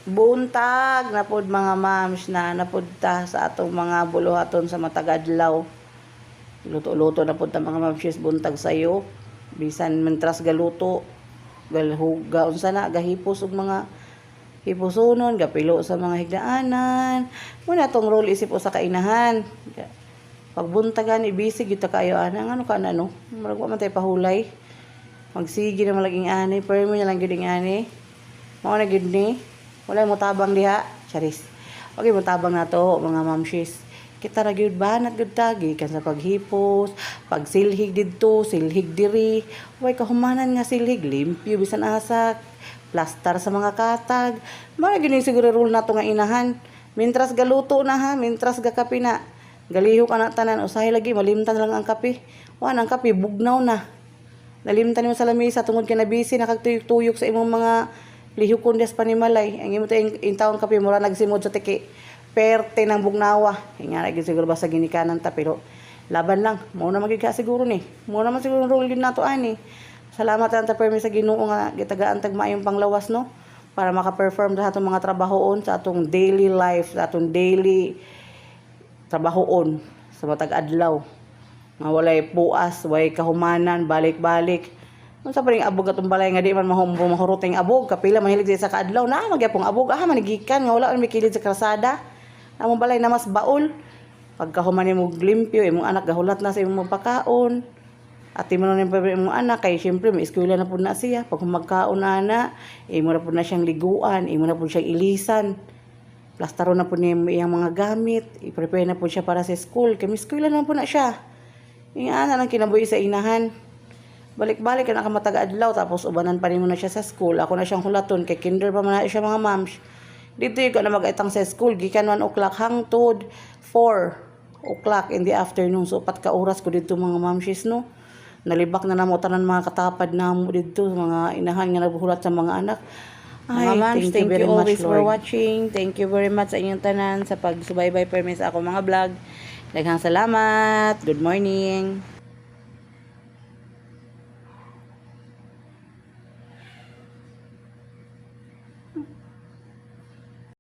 Buntag na pod mga mams na napudta sa atong mga buluhaton sa matag adlaw. Luto-luto na pod ta mga mams buntag sayo. Bisan mentras galuto, galhuga unsa na gahipos og mga hipusonon, gapilo sa mga higdaanan. Muna tong role isip o sa kainahan. Pagbuntagan ibisig kita kayo ana ano kana no. Murag wa man tay pahulay. Magsige na malaging ani, pero mo na lang gyud ani. Mao na gyud ni. Wala mo tabang diha, charis. Okay, mo tabang na to, mga mamshis. Kita ra gyud banat gyud tagi kan sa paghipos, pagsilhig didto, silhig diri. Way kahumanan nga silhig, limpyo bisan asak, plastar sa mga katag. Mao gyud siguro rule nato nga inahan. Mintras galuto na ha, mintras gakapi na. Galihok ana tanan, usahay lagi malimtan lang ang kape. Wa nang kape bugnaw na. Nalimtan mo sa lamesa tungod kay nabisi nakagtuyok-tuyok sa imong mga lihukon des panimalay. Ang imo tay intawon kape mura nagsimod sa tiki. Perte ng bugnawa. Nga ra siguro basta ginikanan ta pero laban lang. Mao na magika siguro ni. Mao naman siguro role din nato ani. Salamat ta permi sa Ginoo nga gitagaan tag maayong panglawas no para maka-perform sa atong mga trabahoon sa atong daily life, sa atong daily trabahoon sa matag adlaw. Nga walay puas, way kahumanan, balik-balik. Unsa pa ring abog atong balay nga di man mahuruting abog, kapila mahilig sa kaadlaw na magyapong abog, manigikan nga wala man mikilid sa krasada. Among balay na mas baol. Pagkahuman mo limpyo, imong anak gahulat na sa imong pagkaon. At imo na imong anak kay syempre may eskwela na pud na siya. Pag magkaon na, imo na pud na siyang liguan, imo na pud siyang ilisan. Plastaro na pud niya iyang mga gamit, i-prepare na pud siya para sa school. Kay may eskwela na pud na siya. Ingana nang kinabuhi sa inahan. Balik-balik na kamataga adlaw tapos ubanan pa rin mo na siya sa school. Ako na siyang hulaton kay kinder pa man na siya mga moms. Dito ko na mag-aitang sa school gikan 1 o'clock hangtod 4 o'clock in the afternoon. So pat ka oras ko dito mga momshes no. Nalibak na namo tanan mga katapad namo dito mga inahan nga nagbuhulat sa mga anak. Ay, mga moms, thank you always for watching. Thank you very much sa inyong tanan sa pagsubaybay permis sa ako mga vlog. Daghang salamat. Good morning.